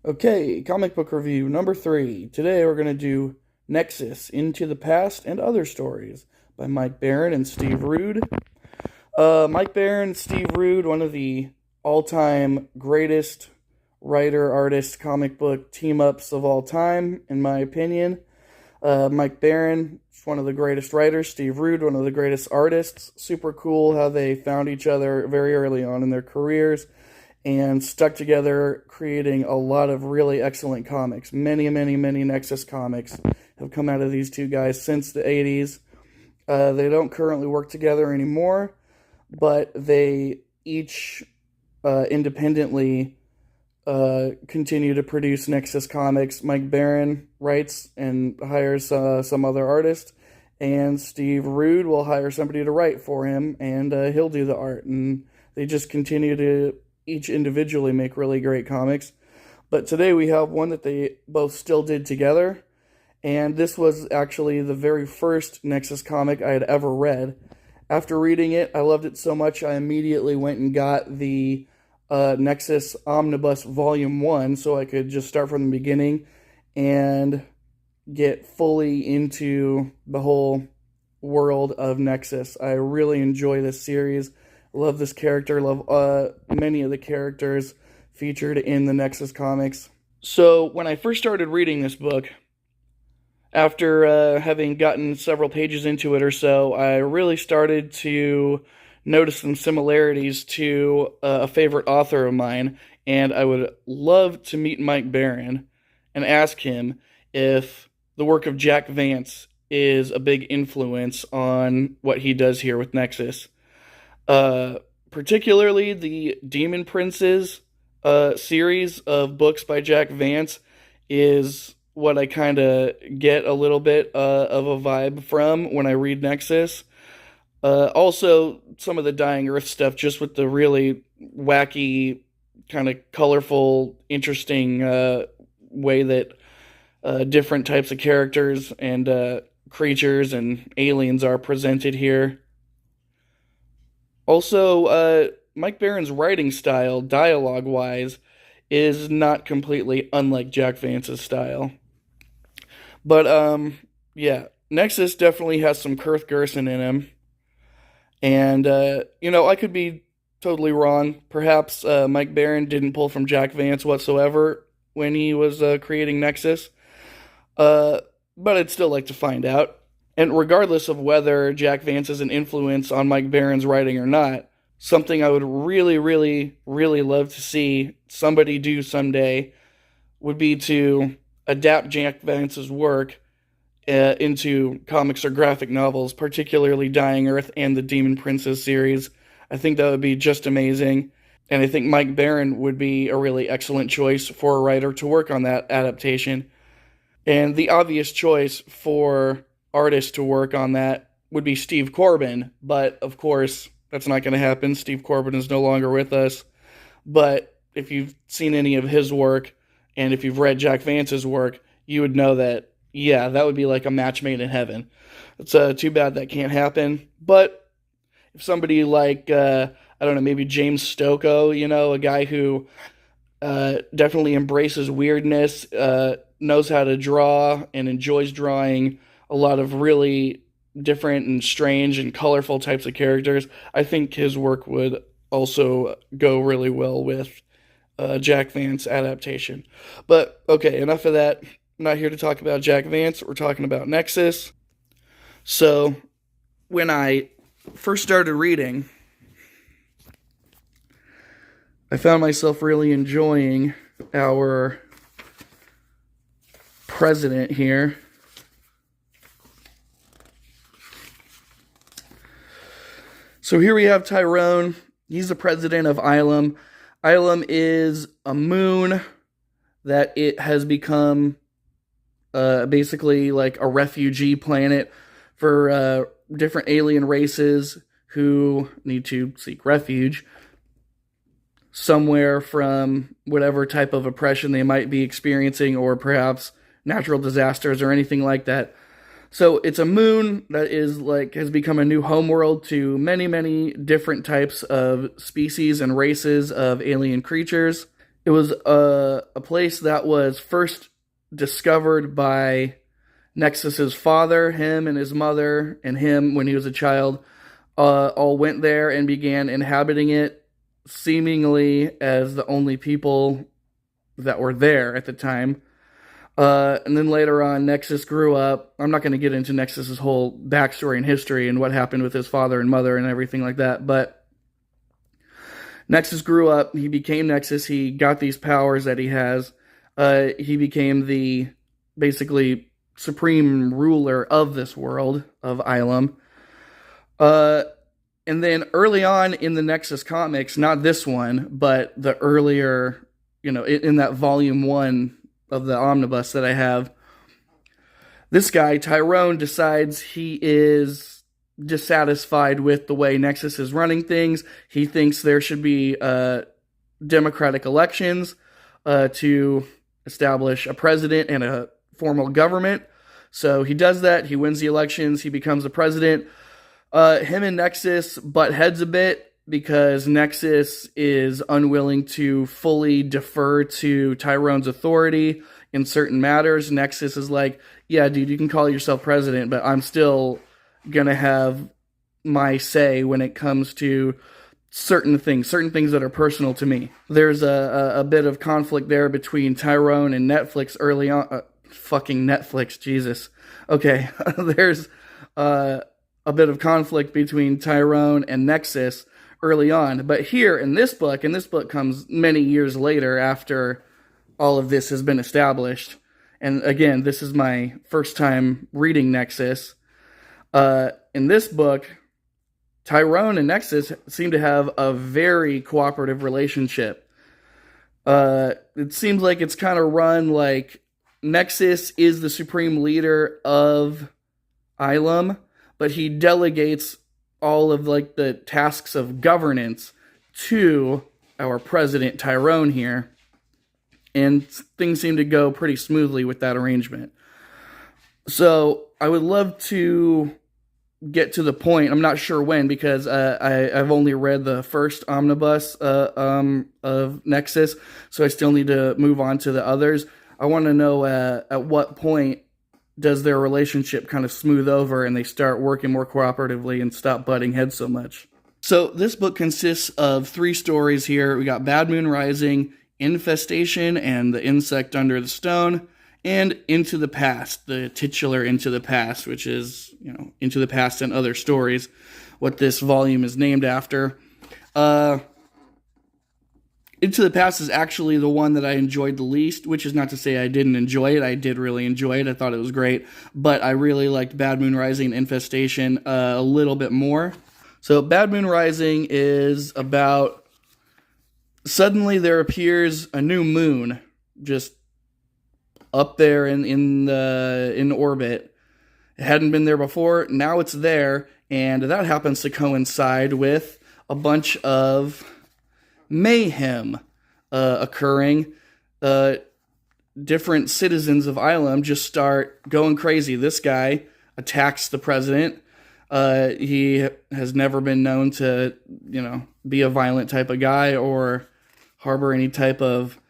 Okay, comic book review number 3. Today we're going to do Nexus Into the Past and Other Stories by Mike Barron and Steve Rude. Mike Barron, Steve Rude, one of the all-time greatest writer-artist comic book team-ups of all time, in my opinion. Mike Barron, one of the greatest writers. Steve Rude, one of the greatest artists. Super cool how they found each other very early on in their careers and stuck together, creating a lot of really excellent comics. Many Nexus comics have come out of these two guys since the 80s. They don't currently work together anymore, but they each independently continue to produce Nexus comics. Mike Barron writes and hires some other artist, and Steve Rude will hire somebody to write for him, and he'll do the art. And they just continue to each individually make really great comics. But today we have one that they both still did together, and this was actually the very first Nexus comic I had ever read. After reading it, I loved it so much I immediately went and got the Nexus Omnibus Volume 1 so I could just start from the beginning and get fully into the whole world of Nexus. I really enjoy this series. Love this character, love many of the characters featured in the Nexus comics. So when I first started reading this book, after having gotten several pages into it or so, I really started to notice some similarities to a favorite author of mine, and I would love to meet Mike Barron and ask him if the work of Jack Vance is a big influence on what he does here with Nexus. Particularly the Demon Princes series of books by Jack Vance is what I kind of get a little bit of a vibe from when I read Nexus. Also, some of the Dying Earth stuff, just with the really wacky, kind of colorful, interesting way that different types of characters and creatures and aliens are presented here. Also, Mike Barron's writing style, dialogue-wise, is not completely unlike Jack Vance's style. But, yeah, Nexus definitely has some Kurth Gerson in him. And, I could be totally wrong. Perhaps Mike Barron didn't pull from Jack Vance whatsoever when he was creating Nexus. But I'd still like to find out. And regardless of whether Jack Vance is an influence on Mike Barron's writing or not, something I would really love to see somebody do someday would be to adapt Jack Vance's work into comics or graphic novels, particularly Dying Earth and the Demon Princes series. I think that would be just amazing. And I think Mike Barron would be a really excellent choice for a writer to work on that adaptation. And the obvious choice for artist to work on that would be Steve Corbin, but of course that's not going to happen. Steve Corbin is no longer with us. But if you've seen any of his work and if you've read Jack Vance's work, you would know that, yeah, that would be like a match made in heaven. It's too bad that can't happen. But if somebody like I don't know, maybe James Stokoe, a guy who definitely embraces weirdness, knows how to draw and enjoys drawing a lot of really different and strange and colorful types of characters, I think his work would also go really well with Jack Vance adaptation. But, okay, enough of that. I'm not here to talk about Jack Vance. We're talking about Nexus. So, when I first started reading, I found myself really enjoying our president here. So here we have Tyrone. He's the president of Ilum. Ilum is a moon that it has become basically like a refugee planet for different alien races who need to seek refuge somewhere from whatever type of oppression they might be experiencing, or perhaps natural disasters or anything like that. So it's a moon that has become a new homeworld to many different types of species and races of alien creatures. It was a place that was first discovered by Nexus's father, him and his mother, and him when he was a child. All went there and began inhabiting it, seemingly as the only people that were there at the time. And then later on, Nexus grew up. I'm not going to get into Nexus's whole backstory and history and what happened with his father and mother and everything like that, but Nexus grew up. He became Nexus. He got these powers that he has. He became the basically supreme ruler of this world of Ilum. And then early on in the Nexus comics, not this one, but the earlier, in that volume 1 of the omnibus that I have, this guy, Tyrone, decides he is dissatisfied with the way Nexus is running things. He thinks there should be democratic elections to establish a president and a formal government. So he does that. He wins the elections. He becomes the president. Him and Nexus butt heads a bit because Nexus is unwilling to fully defer to Tyrone's authority in certain matters. Nexus is like, yeah, dude, you can call yourself president, but I'm still gonna have my say when it comes to certain things that are personal to me. There's a bit of conflict there between Tyrone and Netflix early on. Fucking Netflix, Jesus. Okay, there's a bit of conflict between Tyrone and Nexus early on. But here in this book, and this book comes many years later after all of this has been established. And again, this is my first time reading Nexus. In this book, Tyrone and Nexus seem to have a very cooperative relationship. It seems like it's kind of run like Nexus is the supreme leader of Ilum, but he delegates all of like the tasks of governance to our president Tyrone here, and things seem to go pretty smoothly with that arrangement. So I would love to get to the point. I'm not sure when, because I've only read the first omnibus of Nexus, so I still need to move on to the others. I want to know at what point does their relationship kind of smooth over and they start working more cooperatively and stop butting heads so much. So this book consists of 3 stories here. We got Bad Moon Rising, Infestation and the Insect Under the Stone, and Into the Past, the titular Into the Past, which is, Into the Past and Other Stories, what this volume is named after. Into the Past is actually the one that I enjoyed the least, which is not to say I didn't enjoy it. I did really enjoy it. I thought it was great, but I really liked Bad Moon Rising and Infestation a little bit more. So Bad Moon Rising is about suddenly there appears a new moon just up there in orbit. It hadn't been there before. Now it's there, and that happens to coincide with a bunch of mayhem occurring. Different citizens of Ilum just start going crazy. This guy attacks the president. He has never been known to, be a violent type of guy or harbor any type of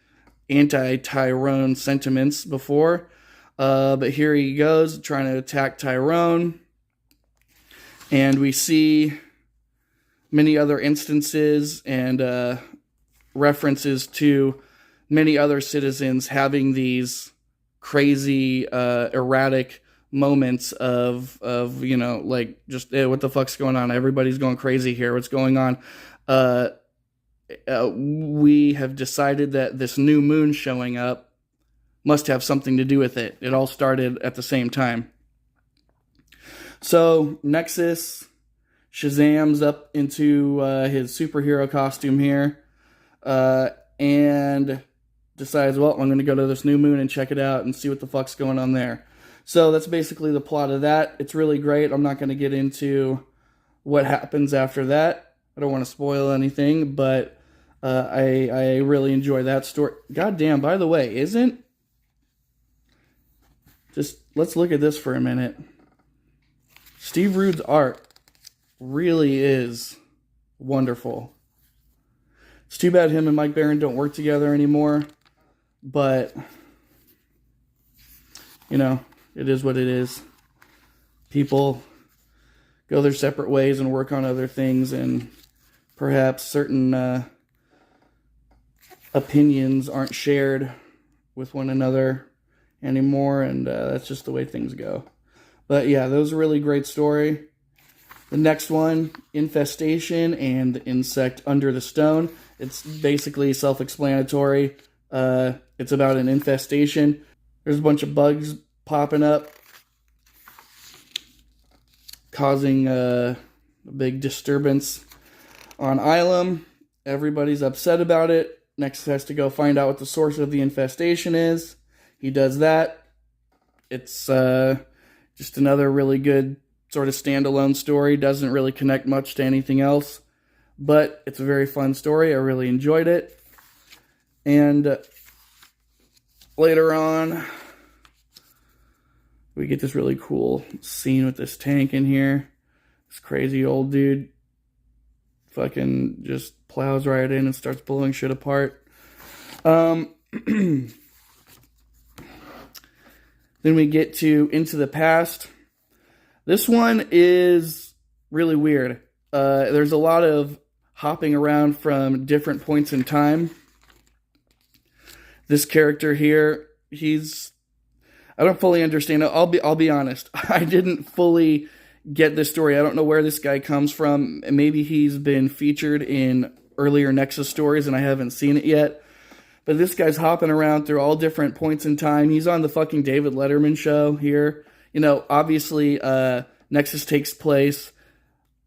anti-Tyrone sentiments before. But here he goes, trying to attack Tyrone. And we see many other instances and references to many other citizens having these crazy, erratic moments of like, just, hey, what the fuck's going on? Everybody's going crazy here. What's going on? We have decided that this new moon showing up must have something to do with it. It all started at the same time. So Nexus Shazams up into his superhero costume here and decides, well, I'm going to go to this new moon and check it out and see what the fuck's going on there. So that's basically the plot of that. It's really great. I'm not going to get into what happens after that. I don't want to spoil anything, but I really enjoy that story. Goddamn, by the way, let's look at this for a minute. Steve Rude's art really is wonderful. It's too bad him and Mike Baron don't work together anymore. But, you know, it is what it is. People go their separate ways and work on other things, and perhaps certain opinions aren't shared with one another anymore, and that's just the way things go. But yeah, that was a really great story. The next one, Infestation and the Insect Under the Stone. It's basically self-explanatory. It's about an infestation. There's a bunch of bugs popping up, causing a big disturbance on Ilum. Everybody's upset about it. Nexus has to go find out what the source of the infestation is. He does that. It's just another really good sort of standalone story. Doesn't really connect much to anything else, but it's a very fun story. I really enjoyed it. And later on, we get this really cool scene with this tank in here. This crazy old dude fucking just plows right in and starts blowing shit apart. Then we get to Into the Past. This one is really weird. There's a lot of hopping around from different points in time. This character here, I don't fully understand it. I'll be honest. I didn't fully get this story. I don't know where this guy comes from. Maybe he's been featured in earlier Nexus stories and I haven't seen it yet. But this guy's hopping around through all different points in time. He's on the fucking David Letterman show here. You know, obviously, Nexus takes place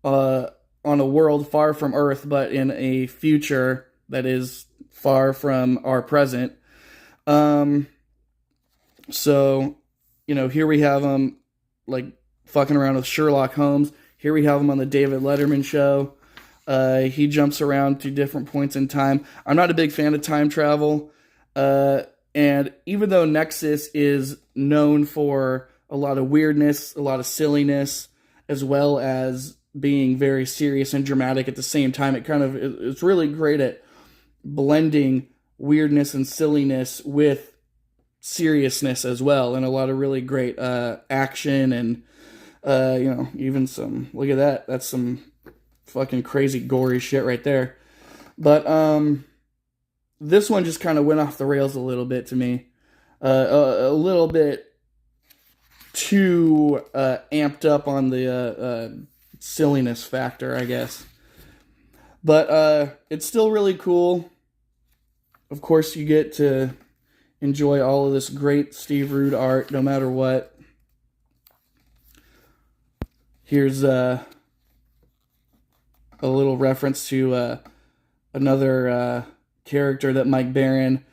on a world far from Earth, but in a future that is far from our present. So, you know, here we have him, like, fucking around with Sherlock Holmes. Here we have him on the David Letterman show. He jumps around to different points in time. I'm not a big fan of time travel. And even though Nexus is known for a lot of weirdness, a lot of silliness, as well as being very serious and dramatic at the same time, it's really great at blending weirdness and silliness with seriousness as well, and a lot of really great action and you know, even some, look at that, that's some fucking crazy gory shit right there. But this one just kind of went off the rails a little bit to me, a little bit too amped up on the silliness factor, I guess. But it's still really cool. Of course, you get to enjoy all of this great Steve Rude art, no matter what. Here's a little reference to another character that Mike Baron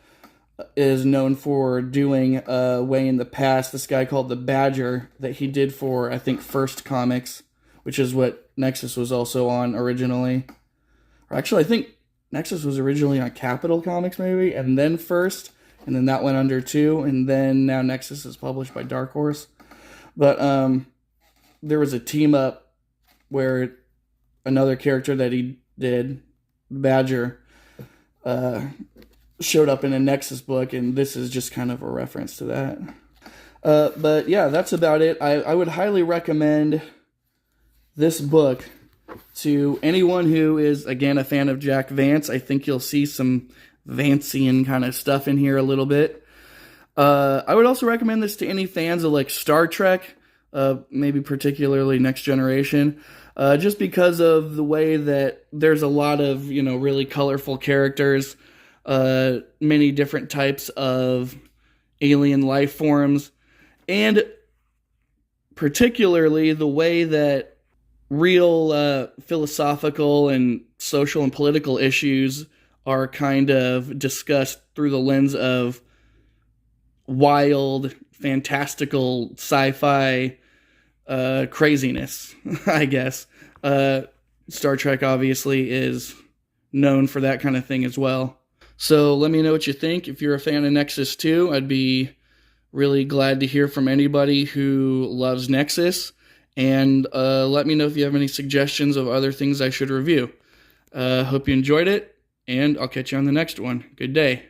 is known for doing way in the past. This guy called the Badger that he did for, I think, First Comics, which is what Nexus was also on originally. Or actually, I think Nexus was originally on Capital Comics, maybe, and then First, and then that went under 2, and then now Nexus is published by Dark Horse. But there was a team up where another character that he did, Badger, showed up in a Nexus book, and this is just kind of a reference to that. But yeah, that's about it. I would highly recommend this book to anyone who is, again, a fan of Jack Vance. I think you'll see some Vancian kind of stuff in here a little bit. I would also recommend this to any fans of, like, Star Trek, maybe particularly Next Generation, just because of the way that there's a lot of, you know, really colorful characters, many different types of alien life forms, and particularly the way that real philosophical and social and political issues are kind of discussed through the lens of wild, fantastical sci-fi craziness, I guess. Star Trek obviously is known for that kind of thing as well. So let me know what you think. If you're a fan of Nexus 2, I'd be really glad to hear from anybody who loves Nexus. And let me know if you have any suggestions of other things I should review. Hope you enjoyed it, and I'll catch you on the next one. Good day.